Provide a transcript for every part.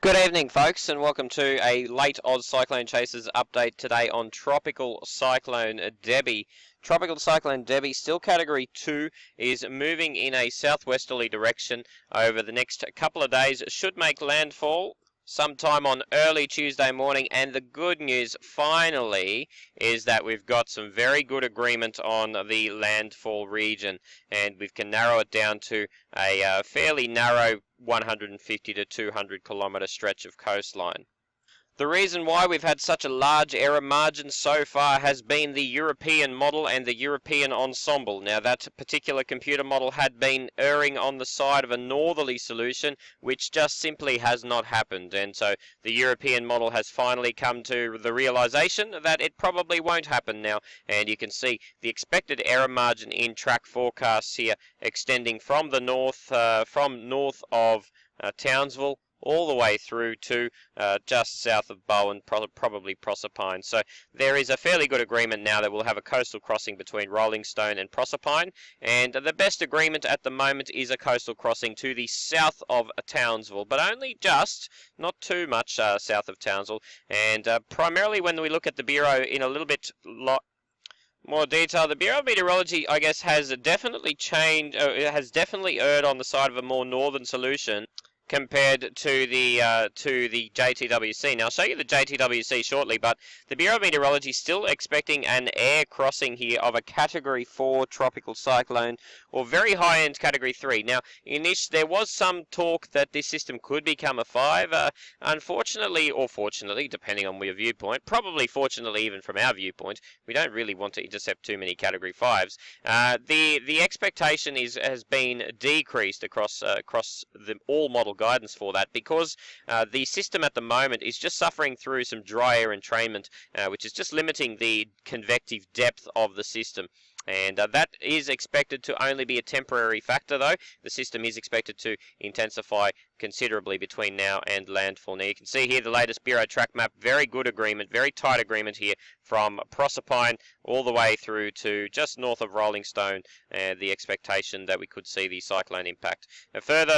Good evening, folks, and welcome to a late Oz Cyclone Chasers update today on Tropical Cyclone Debbie. Tropical Cyclone Debbie, still Category 2, is moving in a southwesterly direction over the next couple of days. It should make landfall sometime on early Tuesday morning, and the good news finally is that we've got some very good agreement on the landfall region, and we can narrow it down to a fairly narrow 150 to 200 kilometre stretch of coastline. The reason why we've had such a large error margin so far has been the European model and the European ensemble. Now, that particular computer model had been erring on the side of a northerly solution, which just simply has not happened. And so the European model has finally come to the realization that it probably won't happen now. And you can see the expected error margin in track forecasts here extending from the north, north of Townsville, all the way through to just south of Bowen, probably Proserpine. So there is a fairly good agreement now that we'll have a coastal crossing between Rolling Stone and Proserpine, and the best agreement at the moment is a coastal crossing to the south of Townsville, but only just, not too much south of Townsville. And primarily when we look at the Bureau in a little bit more detail, the Bureau of Meteorology, I guess, has definitely erred on the side of a more northern solution compared to the JTWC. Now, I'll show you the JTWC shortly, but the Bureau of Meteorology is still expecting an air crossing here of a Category 4 tropical cyclone, or very high-end Category 3. Now, there was some talk that this system could become a 5. Unfortunately, or fortunately, depending on your viewpoint, probably fortunately even from our viewpoint, we don't really want to intercept too many Category 5s. The expectation has been decreased across all model guidance for that, because the system at the moment is just suffering through some dry air entrainment, which is just limiting the convective depth of the system. And that is expected to only be a temporary factor, though. The system is expected to intensify considerably between now and landfall. Now, you can see here the latest Bureau track map. Very good agreement, very tight agreement here from Proserpine all the way through to just north of Rolling Stone, and the expectation that we could see the cyclone impact.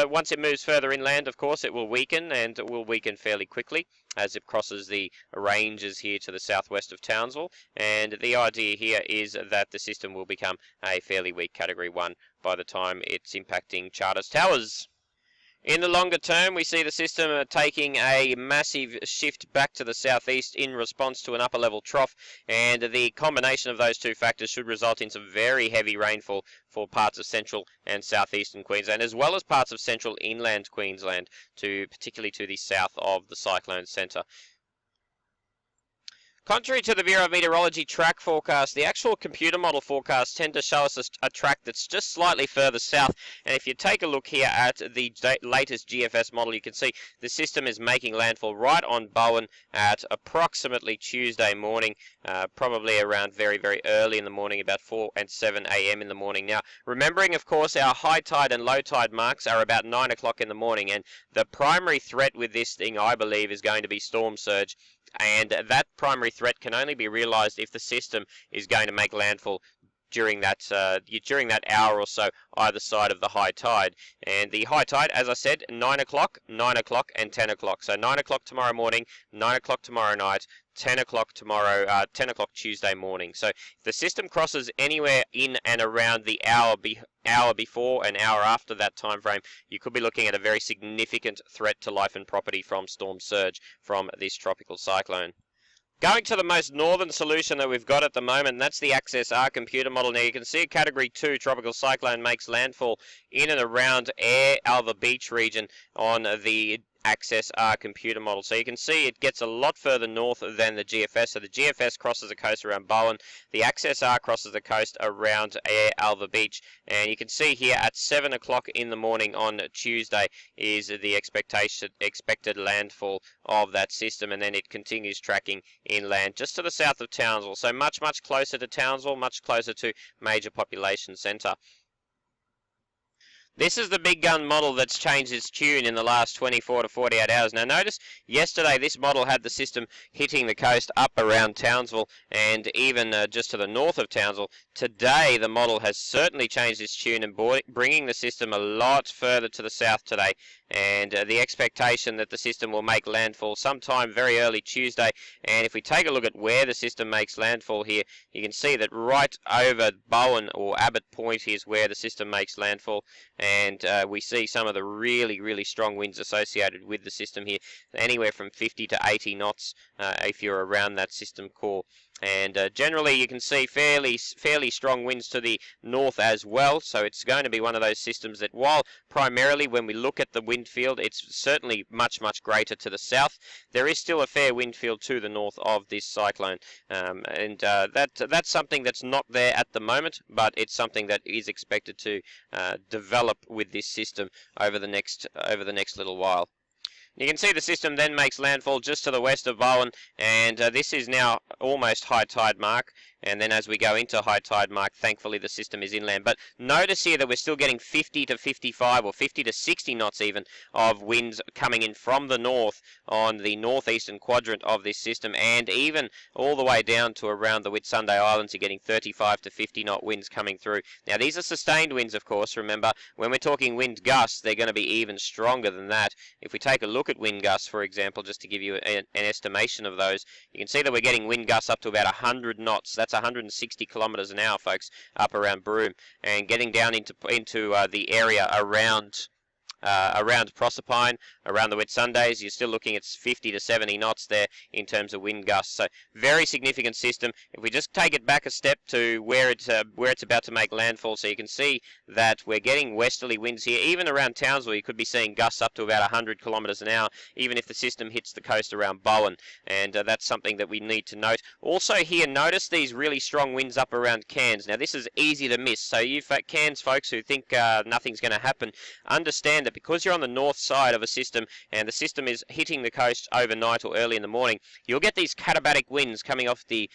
Once it moves further inland, of course, it will weaken, and it will weaken fairly quickly as it crosses the ranges here to the southwest of Townsville. And the idea here is that the system will become a fairly weak Category 1 by the time it's impacting Charters Towers. In the longer term, we see the system taking a massive shift back to the southeast in response to an upper level trough, and the combination of those two factors should result in some very heavy rainfall for parts of central and southeastern Queensland, as well as parts of central inland Queensland, particularly to the south of the cyclone centre. Contrary to the Bureau of Meteorology track forecast, the actual computer model forecasts tend to show us a track that's just slightly further south. And if you take a look here at the latest GFS model, you can see the system is making landfall right on Bowen at approximately Tuesday morning, probably around very, very early in the morning, about 4 and 7 a.m. in the morning. Now, remembering, of course, our high tide and low tide marks are about 9 o'clock in the morning, and the primary threat with this thing, I believe, is going to be storm surge. And that primary threat can only be realised if the system is going to make landfall during that hour or so either side of the high tide. And the high tide, as I said, 9 o'clock, and 10 o'clock. So 9 o'clock tomorrow morning, 9 o'clock tomorrow night, 10 o'clock tomorrow, 10 o'clock Tuesday morning. So if the system crosses anywhere in and around the hour before and hour after that time frame, you could be looking at a very significant threat to life and property from storm surge from this tropical cyclone. Going to the most northern solution that we've got at the moment, and that's the Access R computer model. Now, you can see a Category 2 tropical cyclone makes landfall in and around Alva Beach region on the Access R computer model. So you can see it gets a lot further north than the GFS. So the GFS crosses the coast around Bowen. The Access R crosses the coast around Alva Beach. And you can see here at 7 o'clock in the morning on Tuesday is the expected landfall of that system. And then it continues tracking inland just to the south of Townsville. So much, much closer to Townsville, much closer to major population centre. This is the big gun model that's changed its tune in the last 24 to 48 hours. Now notice, yesterday this model had the system hitting the coast up around Townsville and even just to the north of Townsville. Today the model has certainly changed its tune and bringing the system a lot further to the south today. and the expectation that the system will make landfall sometime very early Tuesday. And if we take a look at where the system makes landfall here, you can see that right over Bowen or Abbott Point is where the system makes landfall, and we see some of the really strong winds associated with the system here, anywhere from 50 to 80 knots if you're around that system core. And generally you can see fairly strong winds to the north as well, so it's going to be one of those systems that, while primarily when we look at the wind field it's certainly much greater to the south, there is still a fair wind field to the north of this cyclone, and that's something that's not there at the moment, but it's something that is expected to develop with this system over the next little while. You can see the system then makes landfall just to the west of Bowen, and this is now almost high tide mark. And then as we go into high tide mark, thankfully the system is inland. But notice here that we're still getting 50 to 55 or 50 to 60 knots even of winds coming in from the north on the northeastern quadrant of this system, and even all the way down to around the Whitsunday Islands, you're getting 35 to 50 knot winds coming through. Now these are sustained winds, of course. Remember, when we're talking wind gusts, they're going to be even stronger than that. If we take a look at wind gusts, for example, just to give you an estimation of those, you can see that we're getting wind gusts up to about 100 knots. That's 160 kilometers an hour, folks, up around Broome, and getting down into the area around Proserpine, around the Whitsundays, you're still looking at 50 to 70 knots there in terms of wind gusts. So very significant system. If we just take it back a step to where it's about to make landfall, so you can see that we're getting westerly winds here. Even around Townsville, you could be seeing gusts up to about 100 kilometers an hour, even if the system hits the coast around Bowen, and that's something that we need to note. Also here, notice these really strong winds up around Cairns. Now this is easy to miss, so you Cairns folks who think nothing's going to happen, understand that because you're on the north side of a system and the system is hitting the coast overnight or early in the morning, you'll get these katabatic winds coming off the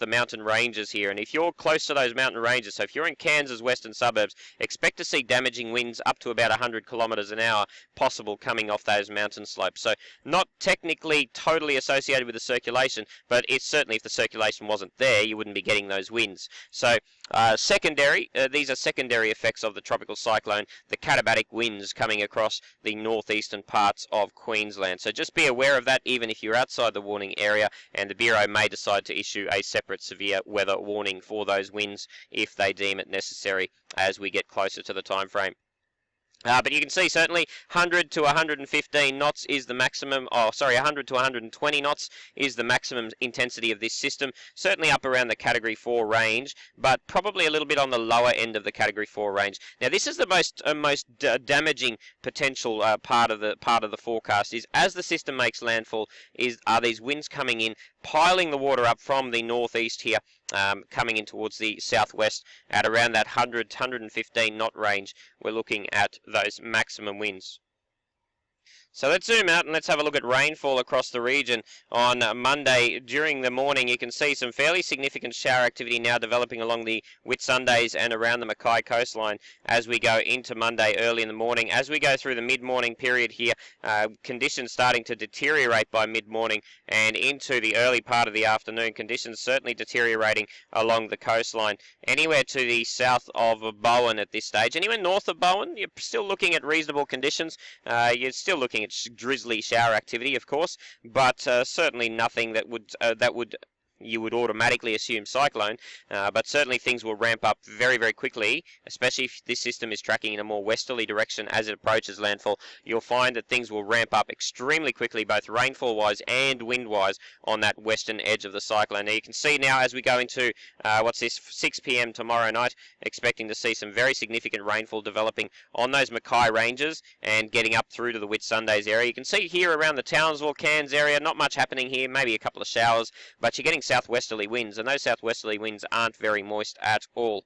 mountain ranges here. And if you're close to those mountain ranges, so if you're in Cairns' western suburbs, expect to see damaging winds up to about 100 kilometers an hour possible coming off those mountain slopes. So not technically totally associated with the circulation, but it's certainly, if the circulation wasn't there, you wouldn't be getting those winds. So these are secondary effects of the tropical cyclone, the katabatic winds coming across the northeastern parts of Queensland. So just be aware of that, even if you're outside the warning area, and the Bureau may decide to issue a separate severe weather warning for those winds if they deem it necessary as we get closer to the time frame. But you can see certainly 100 to 115 knots is the maximum, 100 to 120 knots is the maximum intensity of this system. Certainly up around the Category 4 range, but probably a little bit on the lower end of the Category 4 range. Now this is the most damaging potential part of the forecast, is as the system makes landfall, are these winds coming in, piling the water up from the northeast here, coming in towards the southwest at around that 100 to 115 knot range. We're looking at those maximum winds. So let's zoom out and let's have a look at rainfall across the region on Monday. During the morning, you can see some fairly significant shower activity now developing along the Whitsundays and around the Mackay coastline as we go into Monday early in the morning. As we go through the mid-morning period here, conditions starting to deteriorate by mid-morning and into the early part of the afternoon. Conditions certainly deteriorating along the coastline. Anywhere to the south of Bowen at this stage. Anywhere north of Bowen, you're still looking at reasonable conditions. You're still looking at drizzly shower activity, of course, but certainly nothing that would you would automatically assume cyclone, but certainly things will ramp up very quickly, especially if this system is tracking in a more westerly direction as it approaches landfall. You'll find that things will ramp up extremely quickly, both rainfall-wise and wind-wise, on that western edge of the cyclone. Now you can see now as we go into 6 p.m. tomorrow night, expecting to see some very significant rainfall developing on those Mackay ranges and getting up through to the Whitsundays area. You can see here around the Townsville, Cairns area, not much happening here, maybe a couple of showers, but you're getting southwesterly winds, and those southwesterly winds aren't very moist at all.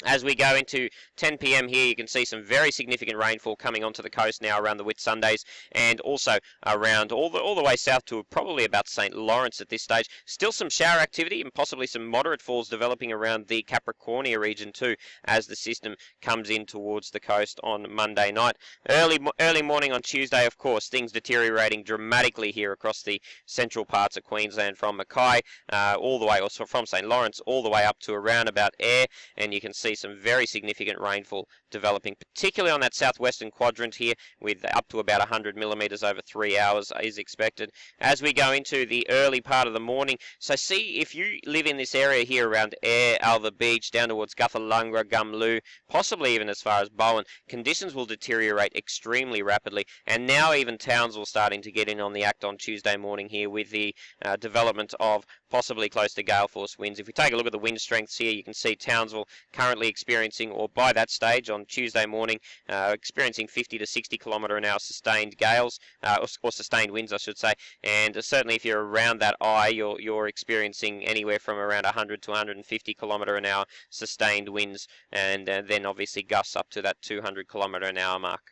As we go into 10 p.m. here, you can see some very significant rainfall coming onto the coast now around the Whitsundays, and also around all the way south to probably about St. Lawrence at this stage. Still some shower activity and possibly some moderate falls developing around the Capricornia region too, as the system comes in towards the coast on Monday night. Early morning on Tuesday, of course, things deteriorating dramatically here across the central parts of Queensland, from Mackay all the way, also from St. Lawrence all the way up to around about Ayr, and you can see some very significant rainfall developing, particularly on that southwestern quadrant here, with up to about 100 millimeters over 3 hours is expected as we go into the early part of the morning. So see, if you live in this area here around Ayr, Alva Beach, down towards Guthalunga, Gumloo, possibly even as far as Bowen, conditions will deteriorate extremely rapidly, and now even Townsville starting to get in on the act on Tuesday morning here with the development of possibly close to gale force winds. If we take a look at the wind strengths here, you can see Townsville currently experiencing, or by that stage on Tuesday morning, experiencing 50 to 60 kilometre an hour sustained gales, or sustained winds I should say, and certainly if you're around that eye, you're experiencing anywhere from around 100 to 150 kilometre an hour sustained winds, and then obviously gusts up to that 200 kilometre an hour mark.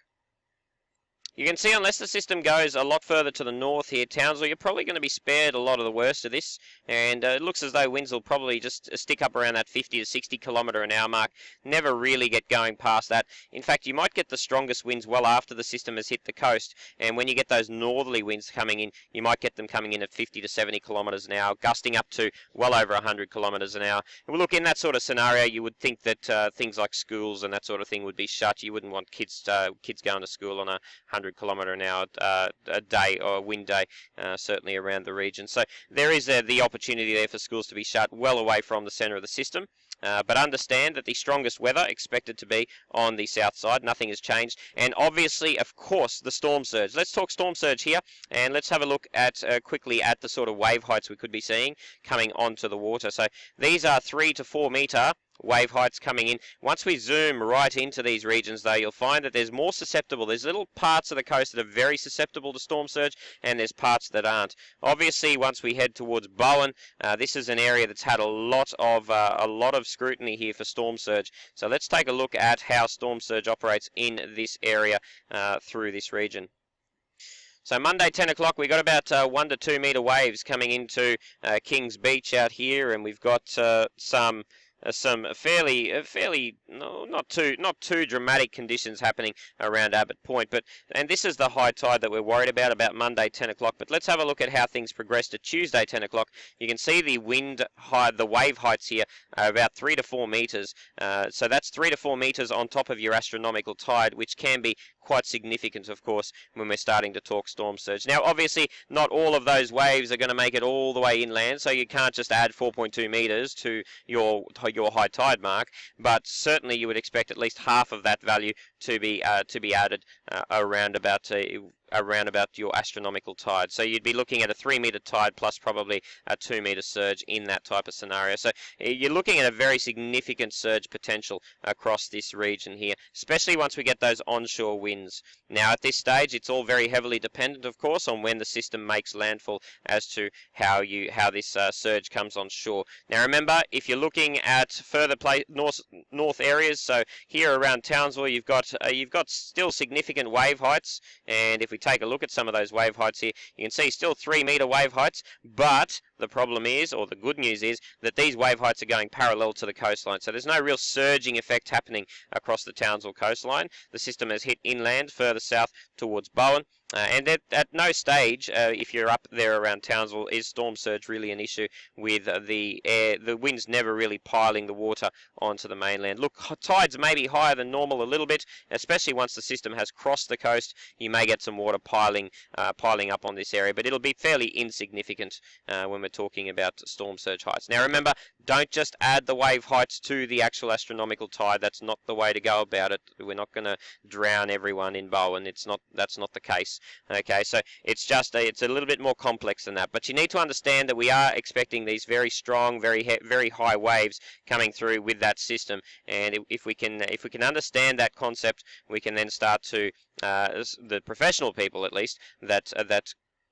You can see unless the system goes a lot further to the north here, Townsville, you're probably going to be spared a lot of the worst of this, and it looks as though winds will probably just stick up around that 50 to 60 kilometre an hour mark, never really get going past that. In fact, you might get the strongest winds well after the system has hit the coast, and when you get those northerly winds coming in, you might get them coming in at 50 to 70 kilometres an hour, gusting up to well over 100 kilometres an hour. And look, in that sort of scenario, you would think that things like schools and that sort of thing would be shut. You wouldn't want kids going to school on a 100 kilometre an hour a day, or a wind day, certainly around the region. So there is the opportunity there for schools to be shut well away from the centre of the system. But understand that the strongest weather expected to be on the south side. Nothing has changed. And obviously, of course, the storm surge. Let's talk storm surge here, and let's have a look at quickly at the sort of wave heights we could be seeing coming onto the water. So these are 3 to 4 metre wave heights coming in. Once we zoom right into these regions, though, you'll find that there's more susceptible. There's little parts of the coast that are very susceptible to storm surge, and there's parts that aren't. Obviously, once we head towards Bowen, this is an area that's had a lot of scrutiny here for storm surge. So let's take a look at how storm surge operates in this area through this region. So Monday 10 o'clock, we've got about 1 to 2 metre waves coming into Kings Beach out here, and we've got some fairly not too dramatic conditions happening around Abbott Point, and this is the high tide that we're worried about Monday 10 o'clock. But let's have a look at how things progress to Tuesday 10 o'clock. You can see the wave heights here are about 3 to 4 metres. So that's 3 to 4 metres on top of your astronomical tide, which can be quite significant, of course, when we're starting to talk storm surge. Now, obviously, not all of those waves are going to make it all the way inland, so you can't just add 4.2 metres to your high tide mark, but certainly you would expect at least half of that value to be added around about your astronomical tide. So you'd be looking at a 3 metre tide plus probably a 2 metre surge in that type of scenario. So you're looking at a very significant surge potential across this region here, especially once we get those onshore winds. Now at this stage, it's all very heavily dependent, of course, on when the system makes landfall as to how this surge comes on shore. Now remember, if you're looking at further north areas, so here around Townsville, you've got still significant wave heights, and if we take a look at some of those wave heights here, you can see still 3 metre wave heights, but the problem is, or the good news is, that these wave heights are going parallel to the coastline, so there's no real surging effect happening across the Townsville coastline. The system has hit inland further south towards Bowen, and at no stage, if you're up there around Townsville, is storm surge really an issue with the winds never really piling the water onto the mainland. Look, tides may be higher than normal a little bit, especially once the system has crossed the coast. You may get some water piling up on this area, but it'll be fairly insignificant when we're talking about storm surge heights. Now remember, don't just add the wave heights to the actual astronomical tide. That's not the way to go about it. We're not going to drown everyone in Bowen. That's not the case. Okay, so it's a little bit more complex than that. But you need to understand that we are expecting these very strong, very high waves coming through with that system. And if we can understand that concept, we can then start to the professional people, at least, that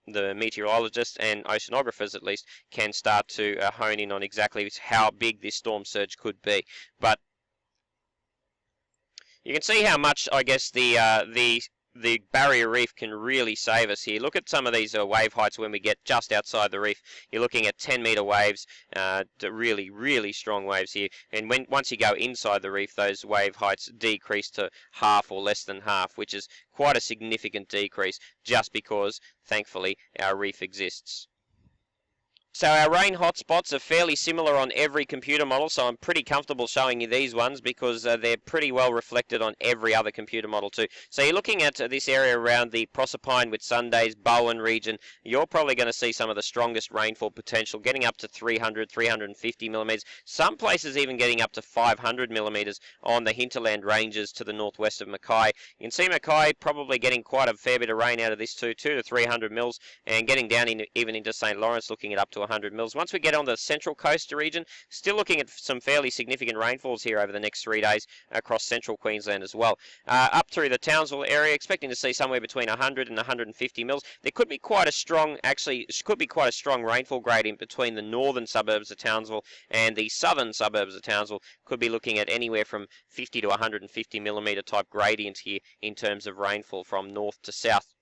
the meteorologists and oceanographers at least can start to hone in on exactly how big this storm surge could be. But you can see how much, I guess, the barrier reef can really save us here. Look at some of these wave heights when we get just outside the reef. You're looking at 10 metre waves, really strong waves here. And once you go inside the reef, those wave heights decrease to half or less than half, which is quite a significant decrease just because, thankfully, our reef exists. So our rain hotspots are fairly similar on every computer model, so I'm pretty comfortable showing you these ones because they're pretty well reflected on every other computer model too. So you're looking at this area around the Proserpine, Whitsundays, Bowen region. You're probably going to see some of the strongest rainfall potential, getting up to 300, 350 millimetres. Some places even getting up to 500 millimetres on the hinterland ranges to the northwest of Mackay. You can see Mackay probably getting quite a fair bit of rain out of this too, 200 to 300 mils, and getting down even into St. Lawrence, looking at up to 100 mils. Once we get on the central coast region, still looking at some fairly significant rainfalls here over the next 3 days across central Queensland as well. Up through the Townsville area, expecting to see somewhere between 100 and 150 mils. There could be quite a strong, rainfall gradient between the northern suburbs of Townsville and the southern suburbs of Townsville. Could be looking at anywhere from 50 to 150 millimetre type gradient here in terms of rainfall from north to south.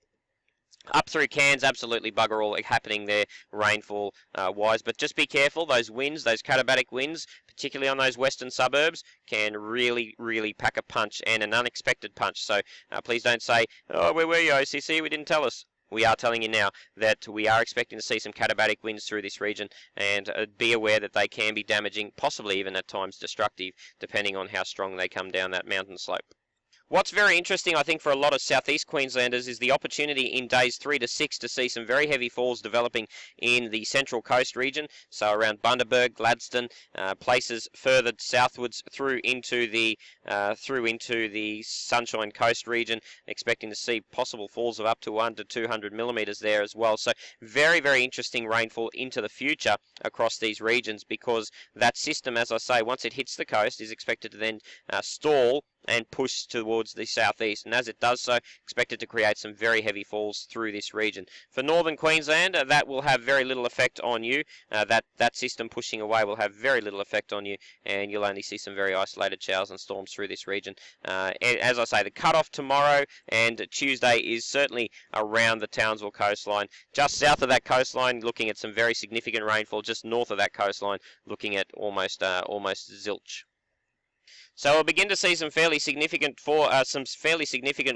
Up through Cairns, absolutely bugger all happening there rainfall wise, but just be careful. Those winds, those katabatic winds, particularly on those western suburbs, can really pack a punch, and an unexpected punch. So please don't say, oh, where were you, OCC? We didn't tell us. We are telling you now that we are expecting to see some katabatic winds through this region, and be aware that they can be damaging, possibly even at times destructive, depending on how strong they come down that mountain slope. What's very interesting, I think, for a lot of southeast Queenslanders is the opportunity in days 3 to 6 to see some very heavy falls developing in the central coast region, so around Bundaberg, Gladstone, places further southwards through into the Sunshine Coast region, expecting to see possible falls of up to 100 to 200 millimetres there as well. So very interesting rainfall into the future across these regions, because that system, as I say, once it hits the coast, is expected to then stall and push towards the southeast, and as it does so, expected to create some very heavy falls through this region. For northern Queensland, that will have very little effect on you. That system pushing away will have very little effect on you, and you'll only see some very isolated showers and storms through this region. As I say, the cut-off tomorrow and Tuesday is certainly around the Townsville coastline. Just south of that coastline, looking at some very significant rainfall. Just north of that coastline, looking at almost zilch. So we'll begin to see some fairly significant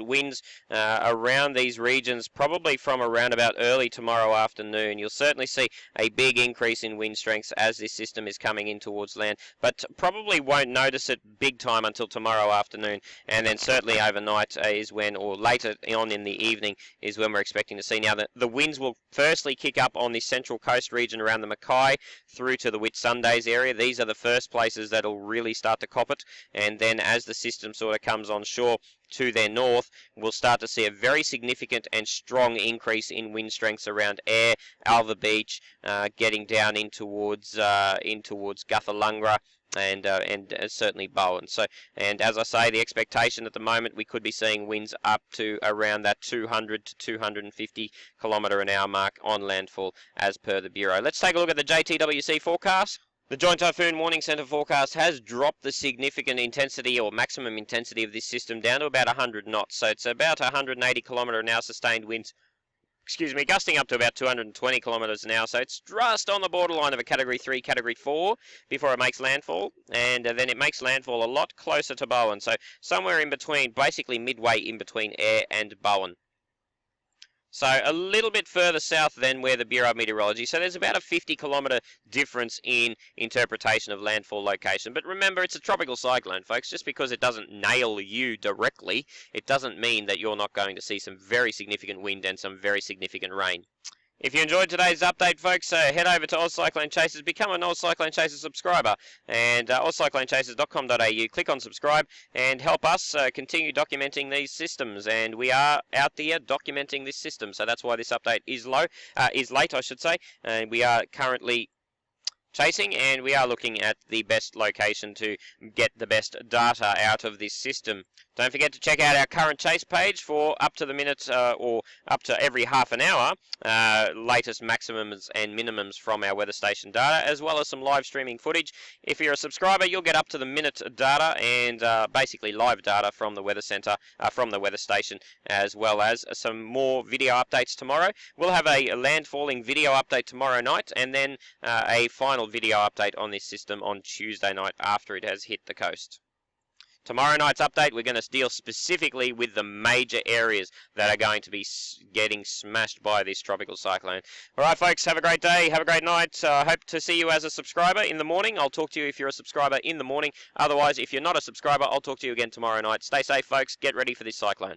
winds around these regions, probably from around about early tomorrow afternoon. You'll certainly see a big increase in wind strengths as this system is coming in towards land, but probably won't notice it big time until tomorrow afternoon, and then certainly overnight is when, or later on in the evening, is when we're expecting to see. Now, the winds will firstly kick up on the central coast region around the Mackay through to the Whitsundays area. These are the first places that'll really start to cop it. And then as the system sort of comes on shore to their north, we'll start to see a very significant and strong increase in wind strengths around Ayr, Alva Beach, getting down in towards Guthalungra, and certainly Bowen. So, and as I say, the expectation at the moment, we could be seeing winds up to around that 200 to 250 kilometre an hour mark on landfall, as per the Bureau. Let's take a look at the JTWC forecast. The Joint Typhoon Warning Centre forecast has dropped the significant intensity or maximum intensity of this system down to about 100 knots. So it's about 180 kilometre an hour sustained winds, gusting up to about 220 kilometres an hour. So it's just on the borderline of a Category 3, Category 4 before it makes landfall. And then it makes landfall a lot closer to Bowen. So somewhere in between, basically midway in between Ayr and Bowen. So a little bit further south than where the Bureau of Meteorology. So there's about a 50 kilometre difference in interpretation of landfall location. But remember, it's a tropical cyclone, folks. Just because it doesn't nail you directly, it doesn't mean that you're not going to see some very significant wind and some very significant rain. If you enjoyed today's update, folks, head over to Oz Cyclone Chasers, become an Oz Cyclone Chasers subscriber, and ozcyclonechasers.com.au, click on subscribe, and help us continue documenting these systems. And we are out there documenting this system, so that's why this update is late, I should say, and we are currently chasing, and we are looking at the best location to get the best data out of this system. Don't forget to check out our current chase page for up to the minute or up to every half an hour latest maximums and minimums from our weather station data, as well as some live streaming footage. If you're a subscriber, you'll get up to the minute data and basically live data from the weather centre, from the weather station, as well as some more video updates tomorrow. We'll have a landfalling video update tomorrow night, and then a final video update on this system on Tuesday night after it has hit the coast. Tomorrow night's update, we're going to deal specifically with the major areas that are going to be getting smashed by this tropical cyclone. All right, folks, have a great day. Have a great night. I hope to see you as a subscriber in the morning. I'll talk to you if you're a subscriber in the morning. Otherwise, if you're not a subscriber, I'll talk to you again tomorrow night. Stay safe, folks. Get ready for this cyclone.